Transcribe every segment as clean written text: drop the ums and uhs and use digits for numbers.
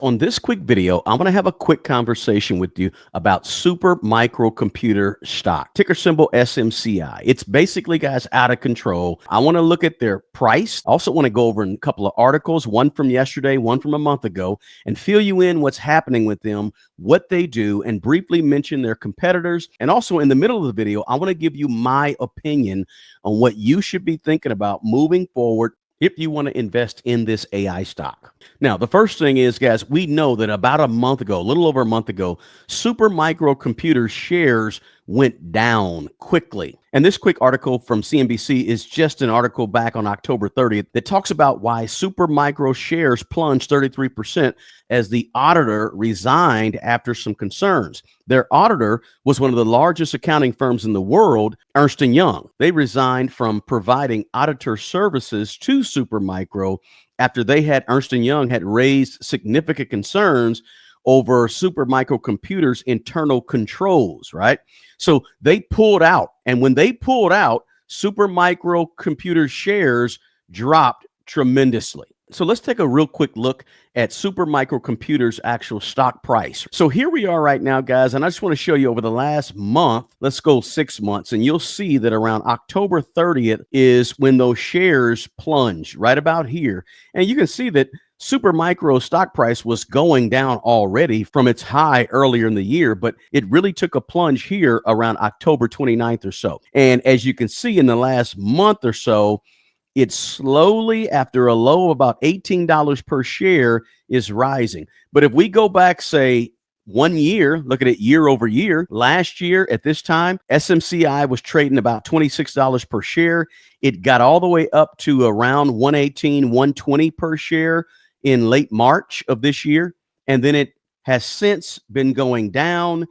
On this quick video, I'm going to have a quick conversation with you about super microcomputer stock, ticker symbol SMCI. It's basically, guys, out of control. I want to look at their price. I also want to go over a couple of articles, one from yesterday, one from a month ago, and fill you in what's happening with them, what they do, and briefly mention their competitors. And also in the middle of the video, I want to give you my opinion on what you should be thinking about moving forward if you want to invest in this AI stock. Now, the first thing is, guys, we know that about a month ago, a little over a month ago, super microcomputer shares went down quickly. And this quick article from CNBC is just an article back on October 30th that talks about why super micro shares plunged 33% as the auditor resigned after some concerns. Their auditor was one of the largest accounting firms in the world, Ernst & Young. They resigned from providing auditor services to Supermicro after Ernst & Young had raised significant concerns over Supermicro's internal controls, right? So they pulled out. And when they pulled out, Supermicro shares dropped tremendously. So let's take a real quick look at Supermicro's actual stock price. So here we are right now, guys, and I just want to show you over the last month, let's go 6 months, and you'll see that around October 30th is when those shares plunged right about here. And you can see that Supermicro's stock price was going down already from its high earlier in the year, but it really took a plunge here around October 29th or so. And as you can see in the last month or so, it slowly, after a low of about $18 per share, is rising. But if we go back, say, 1 year, look at it year over year, last year at this time, SMCI was trading about $26 per share. It got all the way up to around 118, 120 per share in late March of this year. And then it has since been going down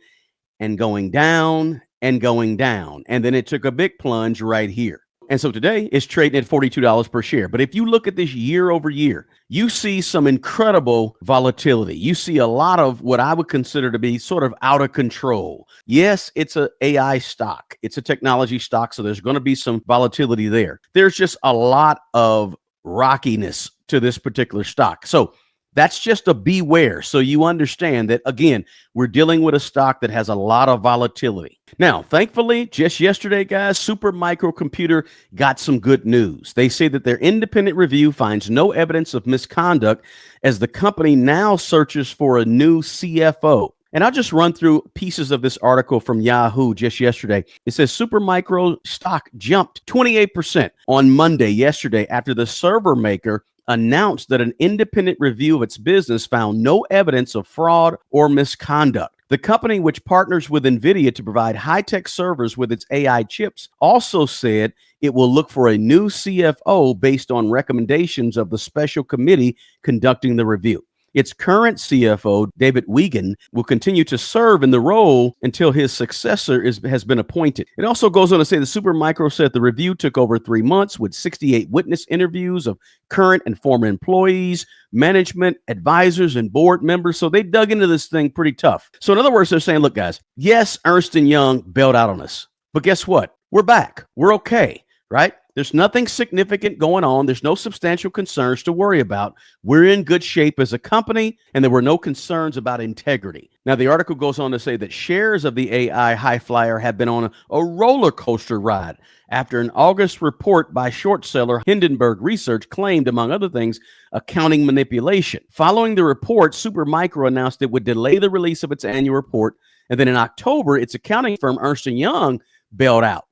and going down and going down. And then it took a big plunge right here. And so today it's trading at $42 per share. But if you look at this year over year, you see some incredible volatility. You see a lot of what I would consider to be sort of out of control. Yes, it's an AI stock. It's a technology stock. So there's going to be some volatility there. There's just a lot of rockiness to this particular stock. So that's just a beware. So you understand that, again, we're dealing with a stock that has a lot of volatility. Now, thankfully, just yesterday, guys, Supermicro got some good news. They say that their independent review finds no evidence of misconduct as the company now searches for a new CFO. And I'll just run through pieces of this article from Yahoo just yesterday. It says Supermicro stock jumped 28% on Monday yesterday after the server maker announced that an independent review of its business found no evidence of fraud or misconduct. The company, which partners with NVIDIA to provide high-tech servers with its AI chips, also said it will look for a new CFO based on recommendations of the special committee conducting the review. Its current CFO, David Wiegand, will continue to serve in the role until his successor has been appointed. It also goes on to say the Supermicro said the review took over 3 months with 68 witness interviews of current and former employees, management, advisors, and board members. So they dug into this thing pretty tough. So in other words, they're saying, look, guys, yes, Ernst & Young bailed out on us, but guess what? We're back. We're okay, right? There's nothing significant going on. There's no substantial concerns to worry about. We're in good shape as a company, and there were no concerns about integrity. Now, the article goes on to say that shares of the AI high flyer have been on a roller coaster ride after an August report by short seller Hindenburg Research claimed, among other things, accounting manipulation. Following the report, Supermicro announced it would delay the release of its annual report, and then in October, its accounting firm Ernst & Young bailed out,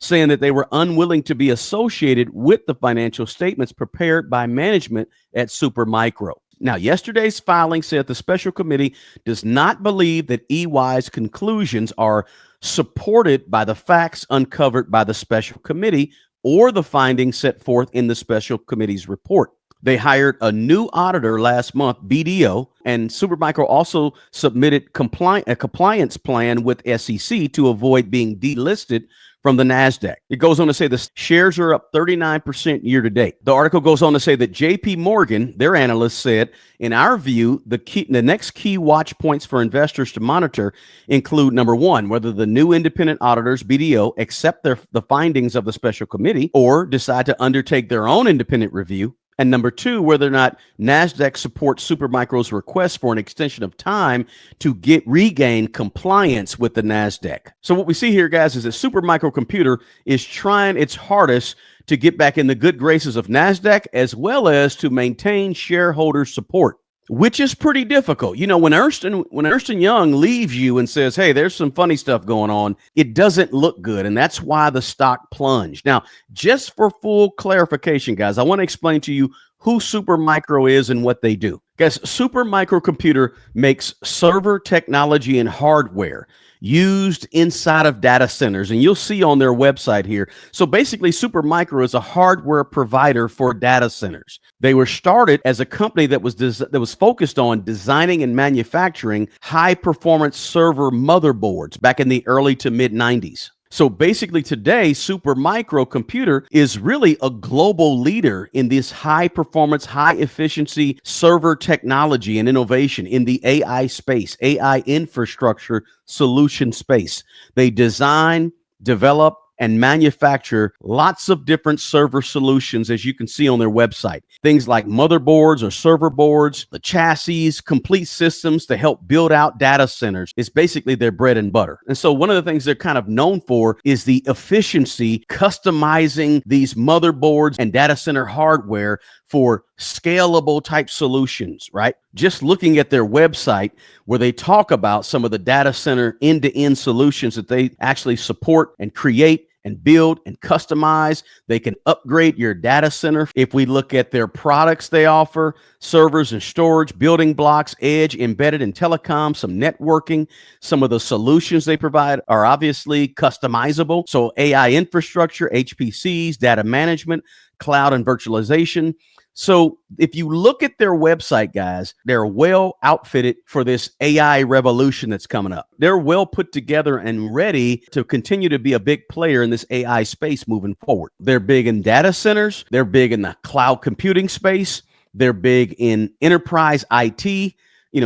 saying that they were unwilling to be associated with the financial statements prepared by management at Supermicro. Now, yesterday's filing said the special committee does not believe that EY's conclusions are supported by the facts uncovered by the special committee or the findings set forth in the special committee's report. They hired a new auditor last month, BDO, and Supermicro also submitted a compliance plan with SEC to avoid being delisted from the NASDAQ. It goes on to say the shares are up 39% year to date. The article goes on to say that JP Morgan, their analyst, said, in our view, the next key watch points for investors to monitor include, number one, whether the new independent auditors, BDO, accept the findings of the special committee or decide to undertake their own independent review. And number two, whether or not NASDAQ supports Supermicro's request for an extension of time to regain compliance with the NASDAQ. So what we see here, guys, is that Supermicro Computer is trying its hardest to get back in the good graces of NASDAQ, as well as to maintain shareholder support, which is pretty difficult. You know, when Ernst & Young leaves you and says, hey, there's some funny stuff going on, it doesn't look good. And that's why the stock plunged. Now, just for full clarification, guys, I want to explain to you who Supermicro is and what they do. Guys, Supermicro Computer makes server technology and hardware used inside of data centers, and you'll see on their website here. So basically, Supermicro is a hardware provider for data centers. They were started as a company that was focused on designing and manufacturing high-performance server motherboards back in the early to mid-90s. So basically today, Supermicro Computer is really a global leader in this high performance, high efficiency server technology and innovation in the AI space, AI infrastructure solution space. They design, develop, and manufacture lots of different server solutions, as you can see on their website. Things like motherboards or server boards, the chassis, complete systems to help build out data centers is basically their bread and butter. And so one of the things they're kind of known for is the efficiency, customizing these motherboards and data center hardware for scalable type solutions, right? Just looking at their website where they talk about some of the data center end-to-end solutions that they actually support and create and build and customize. They can upgrade your data center. If we look at their products they offer, servers and storage, building blocks, edge, embedded and telecom, some networking, some of the solutions they provide are obviously customizable. So AI infrastructure, HPCs, data management, cloud and virtualization. So if you look at their website, guys, they're well outfitted for this AI revolution that's coming up. They're well put together and ready to continue to be a big player in this AI space moving forward. They're big in data centers. They're big in the cloud computing space. They're big in enterprise IT,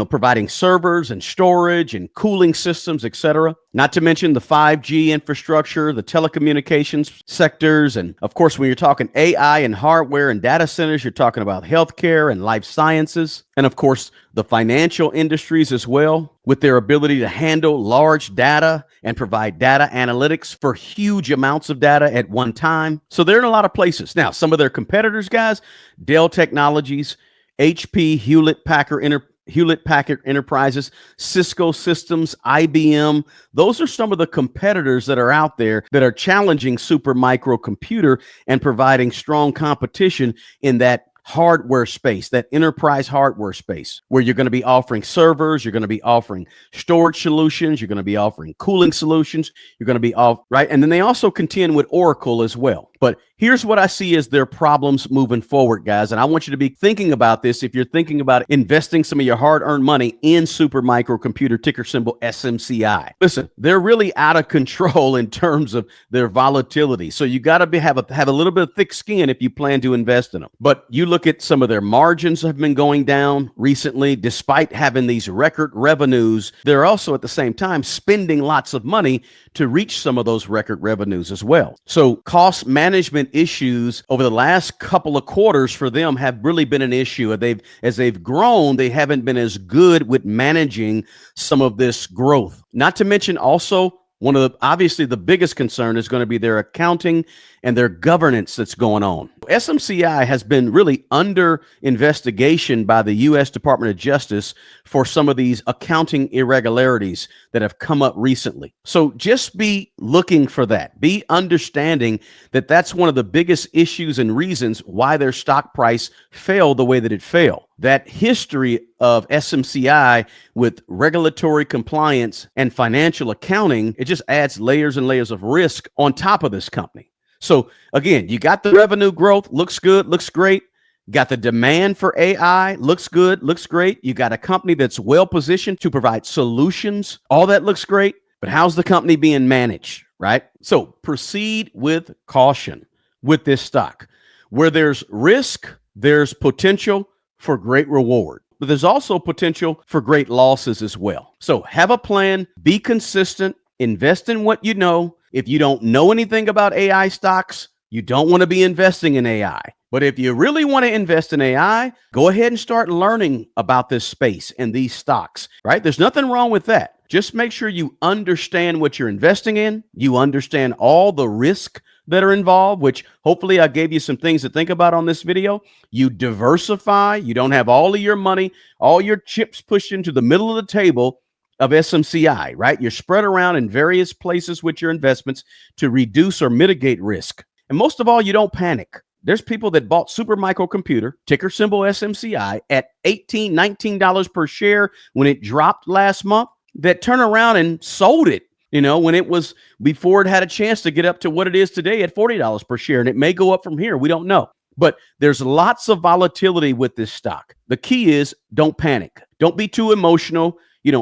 providing servers and storage and cooling systems, et cetera. Not to mention the 5G infrastructure, the telecommunications sectors. And of course, when you're talking AI and hardware and data centers, you're talking about healthcare and life sciences. And of course, the financial industries as well, with their ability to handle large data and provide data analytics for huge amounts of data at one time. So they're in a lot of places. Now, some of their competitors, guys, Dell Technologies, HP, Hewlett-Packard Enterprises, Cisco Systems, IBM. Those are some of the competitors that are out there that are challenging Supermicro Computer and providing strong competition in that hardware space, that enterprise hardware space, where you're going to be offering servers, you're going to be offering storage solutions, you're going to be offering cooling solutions, you're going to be right. And then they also contend with Oracle as well. But here's what I see as their problems moving forward, guys. And I want you to be thinking about this if you're thinking about investing some of your hard-earned money in Supermicro Computer, ticker symbol SMCI. Listen, they're really out of control in terms of their volatility. So you got to have a little bit of thick skin if you plan to invest in them. But you look at some of their margins have been going down recently, despite having these record revenues. They're also at the same time spending lots of money to reach some of those record revenues as well. So cost management issues over the last couple of quarters for them have really been an issue. As they've grown, they haven't been as good with managing some of this growth. Not to mention also, obviously the biggest concern is going to be their accounting and their governance that's going on. SMCI has been really under investigation by the U.S. Department of Justice for some of these accounting irregularities that have come up recently. So just be looking for that. Be understanding that that's one of the biggest issues and reasons why their stock price fell the way that it fell. That history of SMCI with regulatory compliance and financial accounting, it just adds layers and layers of risk on top of this company. So again, you got the revenue growth, looks good, looks great. Got the demand for AI, looks good, looks great. You got a company that's well positioned to provide solutions. All that looks great, but how's the company being managed, right? So proceed with caution with this stock. Where there's risk, there's potential for great reward, but there's also potential for great losses as well. So have a plan, be consistent, invest in what you know. If you don't know anything about AI stocks, you don't want to be investing in AI. But if you really want to invest in AI, go ahead and start learning about this space and these stocks, right? There's nothing wrong with that. Just make sure you understand what you're investing in. You understand all the risk that are involved, which hopefully I gave you some things to think about on this video. You diversify. You don't have all of your money, all your chips pushed into the middle of the table of SMCI, right? You're spread around in various places with your investments to reduce or mitigate risk. And most of all, you don't panic. There's people that bought Super Microcomputer, ticker symbol SMCI, at $18, $19 per share when it dropped last month, that turn around and sold it, when it was before it had a chance to get up to what it is today at $40 per share. And it may go up from here. We don't know. But there's lots of volatility with this stock. The key is don't panic. Don't be too emotional.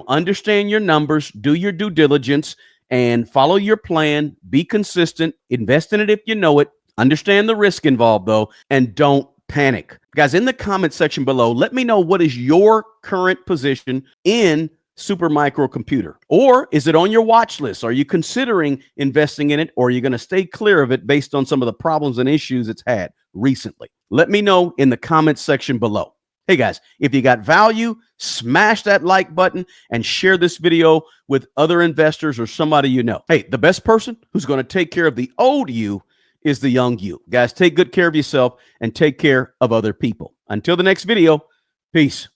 Understand your numbers, do your due diligence, and follow your plan. Be consistent. Invest in it if you know it. Understand the risk involved, though, and don't panic. Guys, in the comment section below, let me know what is your current position in Super Microcomputer. Or is it on your watch list? Are you considering investing in it, or are you going to stay clear of it based on some of the problems and issues it's had recently? Let me know in the comment section below. Hey guys, if you got value, smash that like button and share this video with other investors or somebody you know. Hey, the best person who's going to take care of the old you is the young you. Guys, take good care of yourself and take care of other people. Until the next video, peace.